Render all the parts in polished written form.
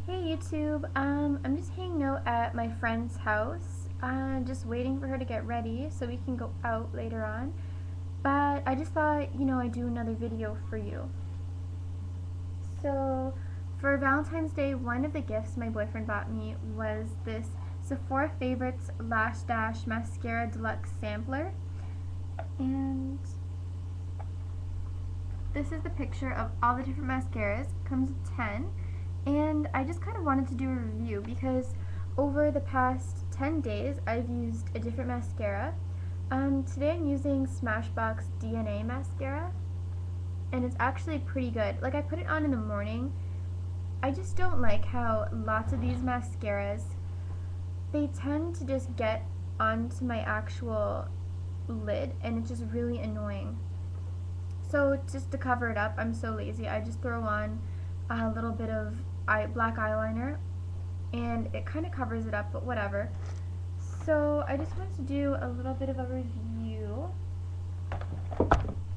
Hey YouTube, I'm just hanging out at my friend's house, just waiting for her to get ready so we can go out later on. But I just thought, I'd do another video for you. So, for Valentine's Day, one of the gifts my boyfriend bought me was this Sephora Favorites Lash Dash Mascara Deluxe Sampler. And this is the picture of all the different mascaras. It comes with 10. And I just kind of wanted to do a review because over the past 10 days I've used a different mascara. Today I'm using Smashbox DNA mascara, and it's actually pretty good. Like, I put it on in the morning. I just don't like how lots of these mascaras, they tend to just get onto my actual lid, and it's just really annoying. So just to cover it up, I'm so lazy, I just throw on a little bit of black eyeliner and it kind of covers it up, but whatever. So I just wanted to do a little bit of a review,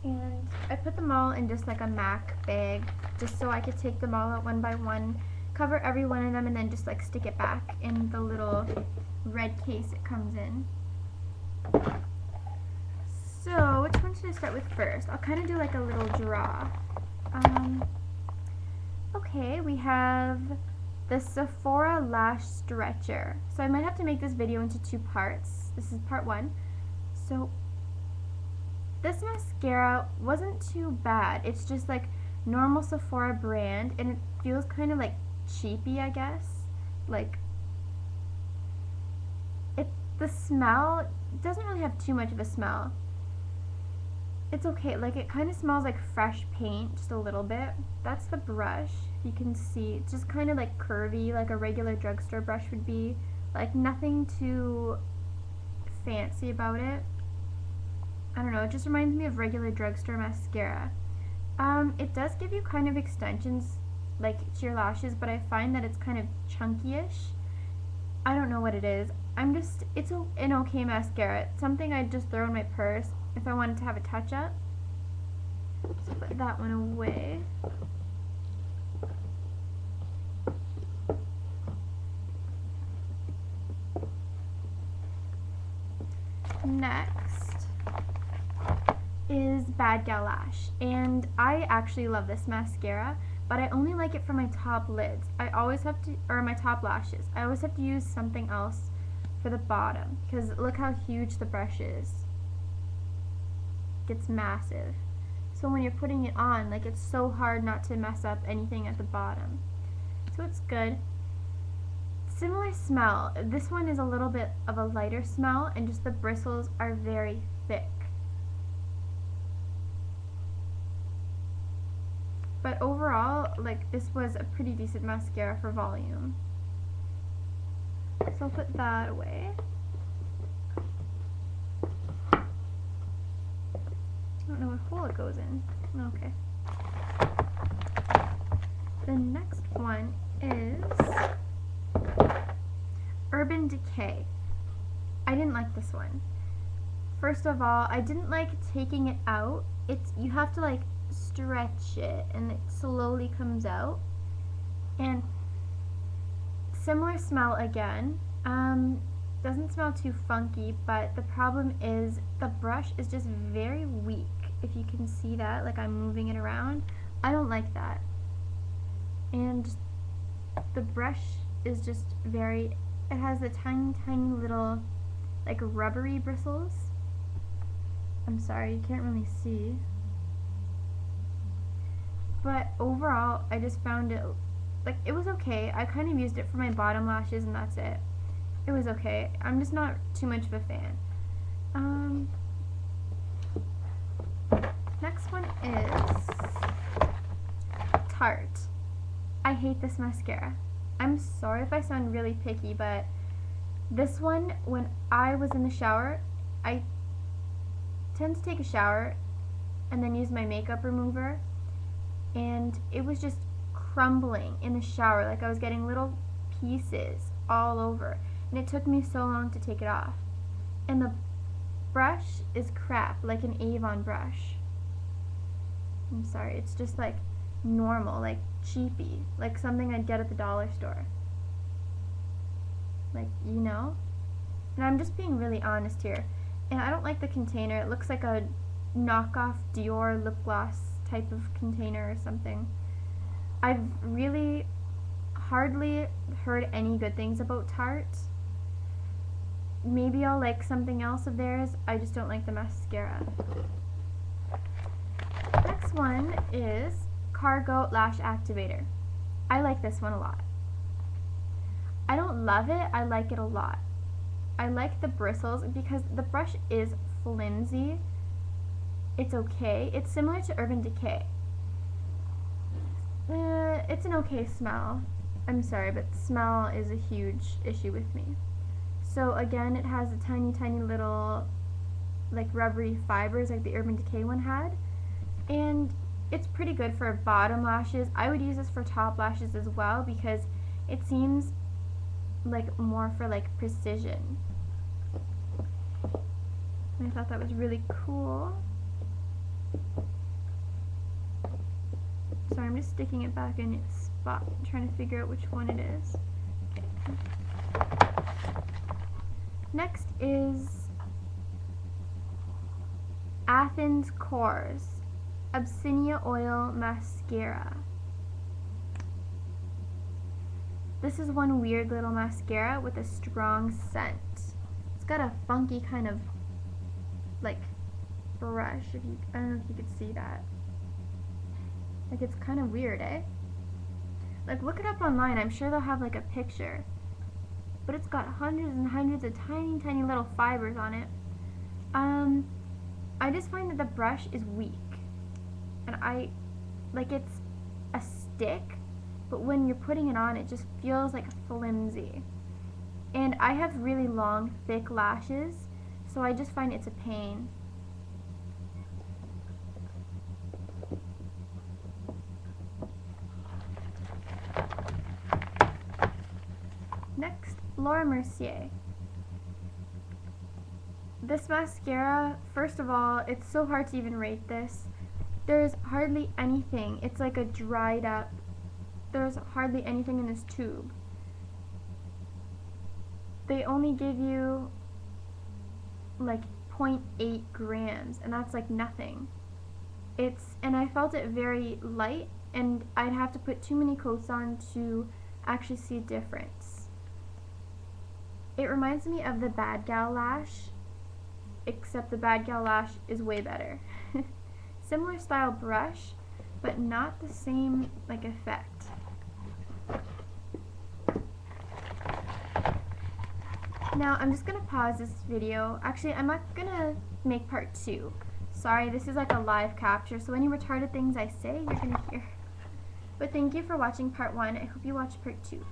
and I put them all in just like a MAC bag just so I could take them all out one by one, cover every one of them, and then just like stick it back in the little red case it comes in. So which one should I start with first? I'll kind of do like a little draw. Okay, we have the Sephora Lash Stretcher. So I might have to make this video into two parts. This is part one. So this mascara wasn't too bad. It's just like normal Sephora brand, and it feels kind of like cheapy, I guess. Like, the smell doesn't really have too much of a smell. It's okay, like it kind of smells like fresh paint, just a little bit. That's the brush. You can see it's just kind of like curvy, like a regular drugstore brush would be. Like, nothing too fancy about it. I don't know, it just reminds me of regular drugstore mascara. It does give you kind of extensions like to your lashes, but I find that it's kind of chunky-ish. I don't know what it is. It's an okay mascara. It's something I'd just throw in my purse if I wanted to have a touch-up. So put that one away. Next is Bad Gal Lash, and I actually love this mascara, but I only like it for my top lids. My top lashes. I always have to use something else for the bottom, because look how huge the brush is. It's massive. So when you're putting it on, like, it's so hard not to mess up anything at the bottom. So it's good. Similar smell. This one is a little bit of a lighter smell, and just the bristles are very thick. But overall, like, this was a pretty decent mascara for volume. So I'll put that away. I don't know what hole it goes in. Okay. The next one is Urban Decay. I didn't like this one. First of all, I didn't like taking it out. You have to like stretch it and it slowly comes out. And similar smell again. Doesn't smell too funky, but the problem is the brush is just very weak. If you can see that, like I'm moving it around. I don't like that. And the brush is just it has the tiny, tiny little, like, rubbery bristles. I'm sorry, you can't really see. But overall, I just found it, like, it was okay. I kind of used it for my bottom lashes and that's it. It was okay. I'm just not too much of a fan. Next one is Tarte. I hate this mascara. I'm sorry if I sound really picky, but this one, when I was in the shower, I tend to take a shower and then use my makeup remover, and it was just crumbling in the shower. Like, I was getting little pieces all over, and it took me so long to take it off. And the brush is crap, like an Avon brush. I'm sorry, it's just like normal. Like, cheapy, like something I'd get at the dollar store. Like, you know? And I'm just being really honest here. And I don't like the container. It looks like a knockoff Dior lip gloss type of container or something. I've really hardly heard any good things about Tarte. Maybe I'll like something else of theirs. I just don't like the mascara. Next one is Cargo Lash Activator. I like this one a lot. I don't love it, I like it a lot. I like the bristles because the brush is flimsy. It's okay. It's similar to Urban Decay. It's an okay smell. I'm sorry, but smell is a huge issue with me. So again, it has a tiny, tiny little like rubbery fibers like the Urban Decay one had. And it's pretty good for bottom lashes. I would use this for top lashes as well because it seems like more for like precision. And I thought that was really cool. Sorry, I'm just sticking it back in its spot, trying to figure out which one it is. Next is Athens Cores Abyssinia Oil Mascara. This is one weird little mascara with a strong scent. It's got a funky kind of like brush. I don't know if you could see that. Like it's kind of weird, eh? Like look it up online. I'm sure they'll have like a picture. But it's got hundreds and hundreds of tiny, tiny little fibers on it. I just find that the brush is weak. And it's a stick, but when you're putting it on, it just feels like flimsy. And I have really long, thick lashes, so I just find it's a pain. Next, Laura Mercier. This mascara, first of all, it's so hard to even rate this. There's hardly anything. It's like a dried up, there's hardly anything in this tube. They only give you like 0.8 grams, and that's like nothing. And I felt it very light, and I'd have to put too many coats on to actually see a difference. It reminds me of the Bad Gal Lash, except the Bad Gal Lash is way better. Similar style brush, but not the same like effect. Now I'm just gonna pause this video. Actually, I'm not gonna make part 2. Sorry, this is like a live capture, so any retarded things I say, you're gonna hear. But thank you for watching part 1. I hope you watch part 2.